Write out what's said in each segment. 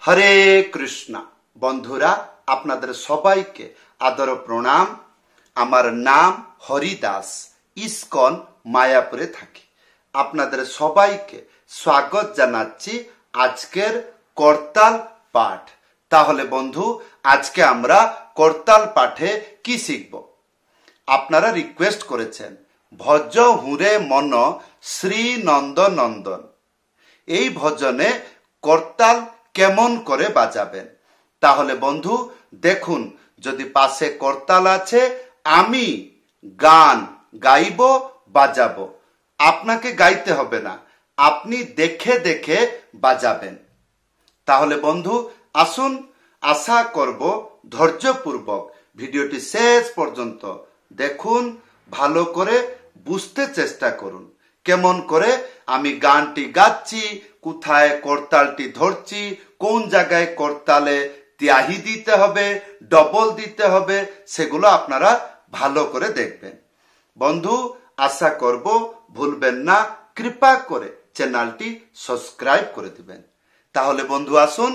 হরে কৃষ্ণ। বন্ধুরা, আপনাদের সবাইকে আদর প্রণাম। আমার নাম হরিদাস, ইস্কন মায়াপুরে থাকি। আপনাদের সবাইকে স্বাগত জানাচ্ছি আজকের করতাল পাঠ। তাহলে বন্ধু, আজকে আমরা করতাল পাঠে কি শিখব? আপনারা রিকোয়েস্ট করেছেন ভজ হুরে মন শ্রী নন্দ নন্দন। এই ভজনে করতাল কেমন করে বাজাবেন? তাহলে বন্ধু দেখুন, যদি পাশে করতাল আছে, আমি গান গাইব, বাজাবো। আপনাকে গাইতে হবে না, আপনি দেখে দেখে বাজাবেন। তাহলে বন্ধু আসুন, আশা করব ধৈর্যপূর্বক ভিডিওটি শেষ পর্যন্ত দেখুন, ভালো করে বুঝতে চেষ্টা করুন কেমন করে আমি গানটি গাচ্ছি, কোথায় করতালটি ধরছি, কোন জায়গায় করতালে ত্যাহি দিতে হবে, ডবল দিতে হবে, সেগুলো আপনারা ভালো করে দেখবেন। বন্ধু আশা করব ভুলবেন না, কৃপা করে চ্যানেলটি সাবস্ক্রাইব করে দিবেন। তাহলে বন্ধু আসুন,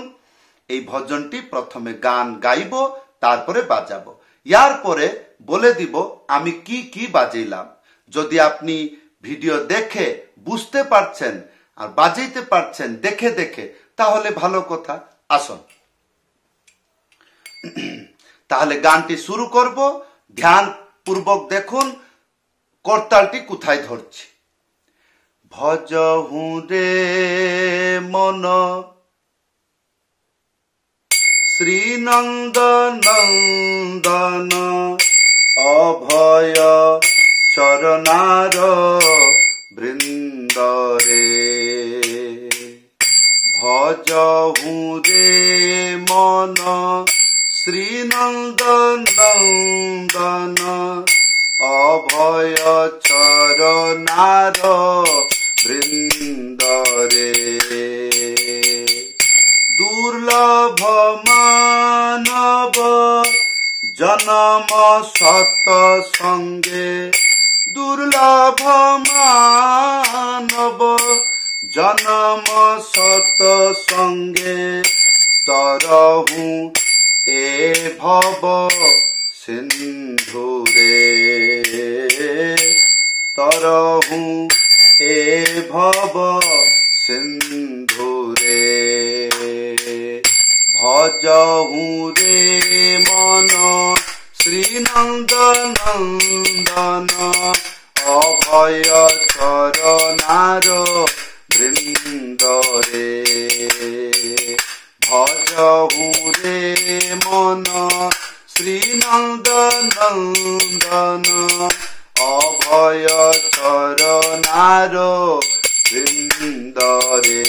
এই ভজনটি প্রথমে গান গাইব, তারপরে বাজাবো। ইয়ার পরে বলে দিব আমি কি কি বাজাইলাম। যদি আপনি ভিডিও দেখে বুঝতে পারছেন আর বাজাইতে পারছেন দেখে দেখে, তাহলে ভালো কথা। আসুন তাহলে গানটি শুরু করব। ধ্যান পূর্বক দেখুন করতালটি কোথায় ধরছি। ভজ হুরে মন শ্রীনন্দ নন্দন অভয় চরণার বৃন্দরে। ভজ হুরে মন শ্রীনন্দ নন্দন অভয় চরণার বৃন্দরে। দুর্লভ মানব জনম সত সঙ্গে। দুর্লভ মানব জনম সত সঙ্গে। তরহু এ ভব সিন্ধুরে। তরহু এ ভব সিন্ধুরে। ভজ হুরে মন শ্রীনন্দ নন্দন অভয় চরণার বৃন্দরে। ভজ হুরে মন শ্রীনন্দ নন্দন অভয় চরণার বৃন্দরে।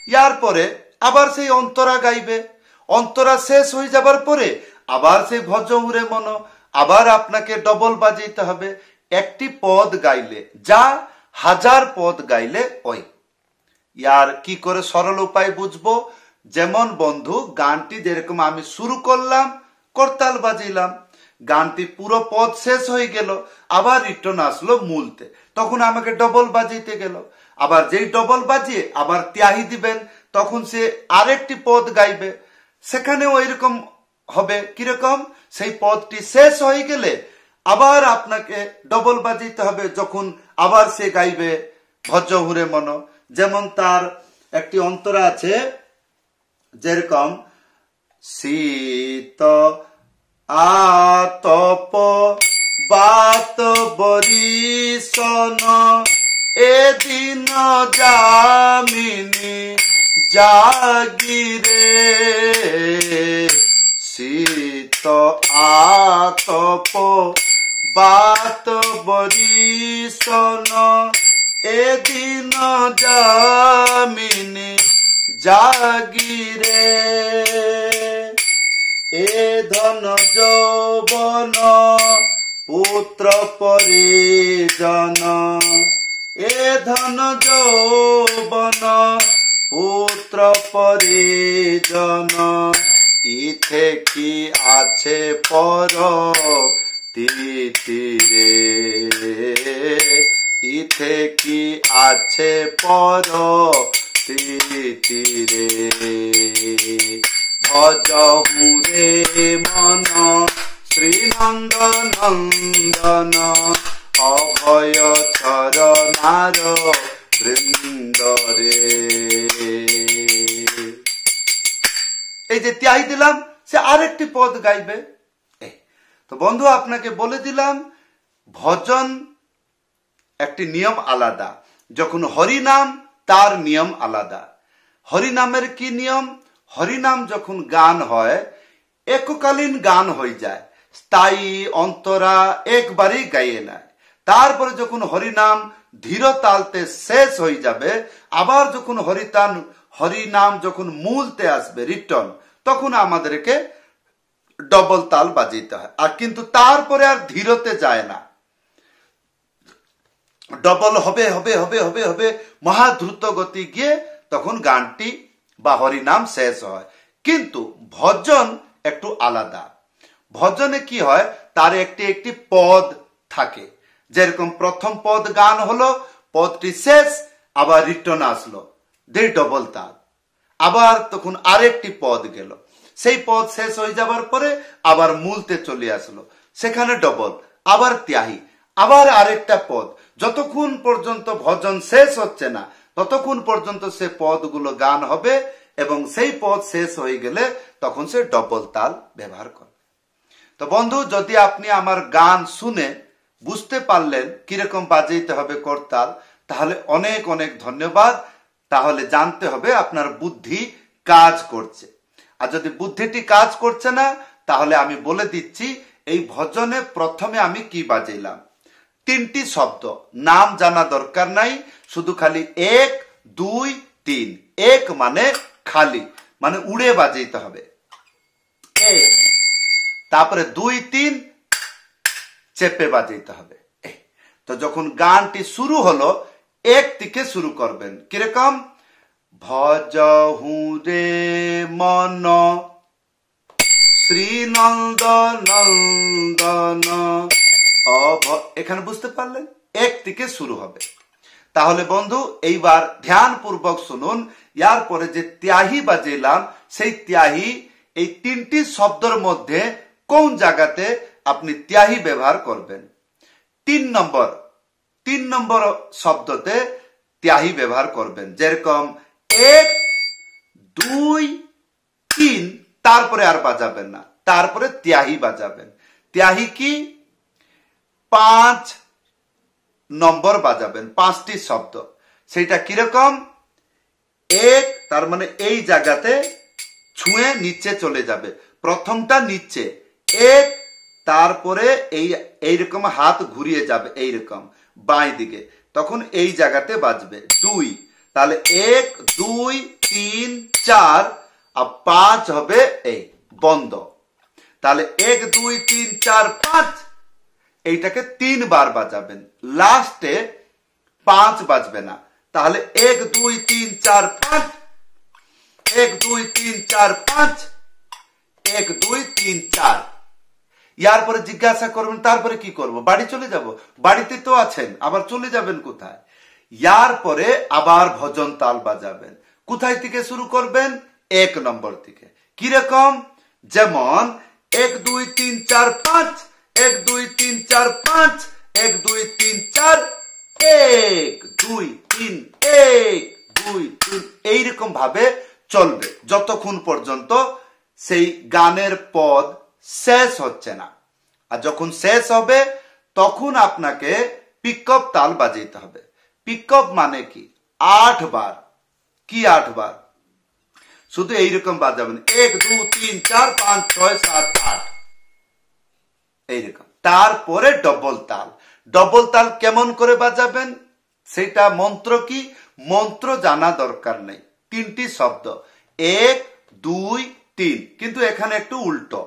ইয়ার পরে আবার সেই অন্তরা গাইবে। অন্তরা শেষ হয়ে যাবার পরে আবার সেই ভজ হুরে মন, আবার আপনাকে ডবল বাজাইতে হবে। একটি পদ গাইলে যা, 1000 পদ গাইলে ওই। ইয়ার কি করে সরল উপায় বুঝবো? যেমন বন্ধু গানটি যেরকম আমি শুরু করলাম, করতাল বাজিলাম, গানটি পুরো পদ শেষ হয়ে গেল, আবার রিটার্ন আসলো মূলতে, তখন আমাকে ডবল বাজাইতে গেল। আবার যেই ডবল বাজিয়ে আবার ত্যাহি দিবেন, তখন সে আরেকটি পদ গাইবে, সেখানেও এরকম হবে। কিরকম? সেই পদটি শেষ হয়ে গেলে আবার আপনাকে ডবল বাজাইতে হবে, যখন আবার সে গাইবে ভজ হুরে মন। যেমন তার একটি অন্তরা আছে, যেরকম শীত আতপ বাত বরিশন এদিন যামিনী জাগিরে। শীত আতপ বাত বরিশন এদিন যামিনী জাগিরে। এ ধন যৌবন পুত্র পরিজন। এ ধন যৌবন পুত্র পরিজন। ইথে কি আছে পর তিতিরে। ইথে কি আছে পর স্মৃতিরে ভজহু রে মন শ্রীনন্দ নন্দন অভয় চরণার বৃন্দরে। এই যে ত্যাহি দিলাম, সে আরেকটি পদ গাইবে। তো বন্ধু, আপনাকে বলে দিলাম ভজন একটি নিয়ম আলাদা, যখন হরিনাম তার নিয়ম আলাদা। হরিনামের কি নিয়ম? হরিনাম যখন গান হয় এককালীন গান হয়ে যায়, স্থায়ী অন্তরা একবারই গাইয়ে নেয়। তারপরে যখন হরিনাম ধীর তালতে শেষ হয়ে যাবে, আবার যখন হরিনাম যখন মূলতে আসবে রিটার্ন, তখন আমাদেরকে ডবল তাল বাজাইতে হয়। আর কিন্তু তারপরে আর ধীরতে যায় না, ডবল হবে হবে হবে হবে হবে মহা দ্রুত গতি গিয়ে তখন গানটি বা হরিনাম শেষ হয়। কিন্তু ভজন একটু আলাদা। ভজনে কি হয়, তার একটি একটি পদ থাকে। যেরকম প্রথম পদ গান হলো, পদটি শেষ, আবার রিটার্ন আসলো, ডবল তাল। আবার তখন আরেকটি পদ গেল, সেই পদ শেষ হয়ে যাবার পরে আবার মূলতে চলে আসলো, সেখানে ডবল, আবার ত্যাহি, আবার আরেকটা পদ। যতক্ষণ পর্যন্ত ভজন শেষ হচ্ছে না ততক্ষণ পর্যন্ত সে পদগুলো গান হবে, এবং সেই পদ শেষ হয়ে গেলে তখন সে ডবল তাল ব্যবহার করবে। তো বন্ধু, যদি আপনি আমার গান শুনে বুঝতে পারলেন কিরকম বাজাইতে হবে করতাল, তাহলে অনেক অনেক ধন্যবাদ। তাহলে জানতে হবে আপনার বুদ্ধি কাজ করছে। আর যদি বুদ্ধিটি কাজ করছে না, তাহলে আমি বলে দিচ্ছি এই ভজনে প্রথমে আমি কি বাজাইলাম। তিনটি শব্দ, নাম জানা দরকার নাই, শুধু খালি 1 2 3। 1 মানে খালি, মানে উড়ে বাজাইতে হবে, তারপরে 2 3 চেপে বাজাইতে হবে। তো যখন গানটি শুরু হলো, 1 থেকে শুরু করবেন। কিরকম? ভজহু রে মন শ্রীনন্দ নন্দন, এখানে বুঝতে পারলেন? 1 থেকে শুরু হবে। তাহলে বন্ধু, এইবার ধ্যান পূর্বক শুনুন। ইয়ার পরে যে ত্যাহি বাজাইলাম, সেই ত্যাহি এই তিনটি শব্দের মধ্যে কোন জায়গাতে আপনি ত্যাহি ব্যবহার করবেন। 3 নম্বর শব্দতে ত্যাহি ব্যবহার করবেন। যেরকম 1 2 3, তারপরে আর বাজাবেন না, তারপরে ত্যাহি বাজাবেন। ত্যাহি কি? 5 নম্বর বাজাবেন, 5টি শব্দ। সেটা কিরকম? 1, তার মানে এই জায়গাতে ছুঁয়ে নিচে চলে যাবে, প্রথমটা নিচে 1, তারপরে এইরকম হাত ঘুরিয়ে যাবে এইরকম বাঁই দিকে, তখন এই জায়গাতে বাজবে 2। তাহলে 1 2 3 4, আর 5 হবে এই বন্ধ। তাহলে 1 2 3 4 5, এইটাকে 3 বার বাজাবেন, লাস্টে 5 বাজবে না। তাহলে 1 2 3 4 5, 1 2 3 4 5, 1 2 3 4। ইয়ার পরে জিজ্ঞাসা করবেন তারপরে কি করব? বাড়ি চলে যাব? বাড়িতে তো আছেন, আবার চলে যাবেন কোথায়? ইয়ার পরে আবার ভজন তাল বাজাবেন। কোথায় থেকে শুরু করবেন? 1 নম্বর থেকে। কিরকম? যেমন 1 2 3 4 5, 1 2 3 4 5, 1 2 3 4, 1 2 3 1 2 3, এইরকম ভাবে চলবে যতক্ষণ পর্যন্ত সেই গানের পদ শেষ হচ্ছে না। আর যখন শেষ হবে তখন আপনাকে পিকআপ তাল বাজাইতে হবে। পিকআপ মানে কি? 8 বার। কি 8 বার? শুধু এইরকম বাজাবেন, 1 2 3 4 5 6 7 8, এইরকম। তারপরে ডবল তাল। ডবল তাল কেমন করে বাজাবেন সেটা মন্ত্র কি? মন্ত্র জানা দরকার নেই, 3টি শব্দ 1 2 3, কিন্তু এখানে একটু উল্টো।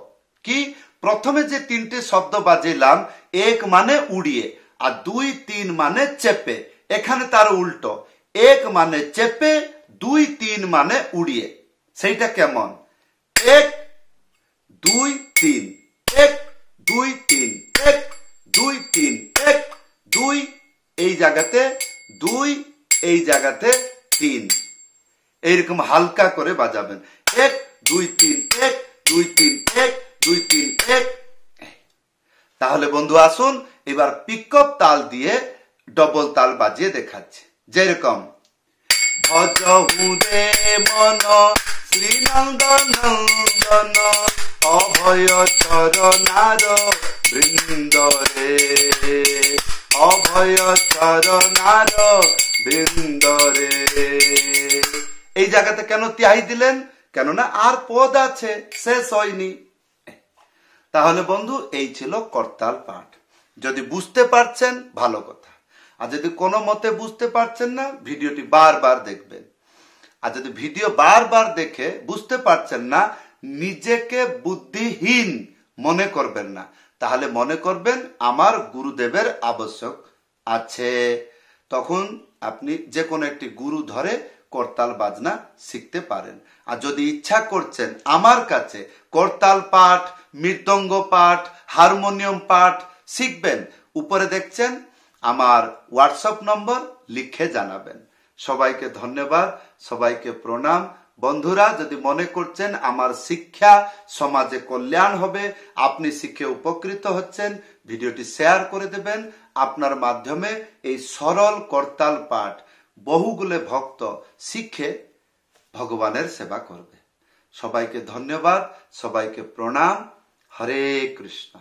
কি? প্রথমে যে 3টি শব্দ বাজাইলাম, 1 মানে উড়িয়ে আর 2 3 মানে চেপে, এখানে তার উল্টো, 1 মানে চেপে, 2 3 মানে উড়িয়ে। সেইটা কেমন? 1 2 3, 1 2 3, 1 2 3, 1 2, এই জায়গাতে 2, এই জায়গাতে 3, এইরকম হালকা করে বাজাবেন। 1 2 3 1 2 3 1 2 3 1। তাহলে বন্ধু আসুন এবার পিকআপ তাল দিয়ে ডবল তাল বাজিয়ে দেখাচ্ছি। যেরকম ভজহু রে মন শ্রীনন্দ নন্দন অভয় চরণার বৃন্দ রে, অভয় চরণার বৃন্দ রে। এই জায়গাতে কেন ত্যাই দিলেন? কেননা আর পদ আছে, শেষ হয়নি। তাহলে বন্ধু এই ছিল করতাল পাঠ। যদি বুঝতে পারছেন ভালো কথা, আর যদি কোনো মতে বুঝতে পারছেন না ভিডিওটি বারবার দেখবেন। আর যদি ভিডিও বারবার দেখে বুঝতে পারছেন না, নিজেকে বুদ্ধিহীন মনে করবেন না, তাহলে মনে করবেন আমার গুরুদেবের আবশ্যক আছে। তখন আপনি যে কোনো একটি গুরু ধরে করতাল বাজনা শিখতে পারেন। আর যদি ইচ্ছা করছেন আমার কাছে করতাল পাঠ, মৃদঙ্গ পাঠ, হারমোনিয়াম পাঠ শিখবেন, উপরে দেখছেন আমার হোয়াটসঅ্যাপ নম্বর, লিখে জানাবেন। সবাইকে ধন্যবাদ, সবাইকে প্রণাম। বন্ধুরা, যদি মনে করছেন আমার শিক্ষা সমাজে কল্যাণ হবে, আপনি শিখে উপকৃত হচ্ছেন, ভিডিওটি শেয়ার করে দেবেন। আপনার মাধ্যমে এই সরল করতাল পাঠ বহুগুলো ভক্ত শিখে ভগবানের সেবা করবে। সবাইকে ধন্যবাদ, সবাইকে প্রণাম। হরে কৃষ্ণ।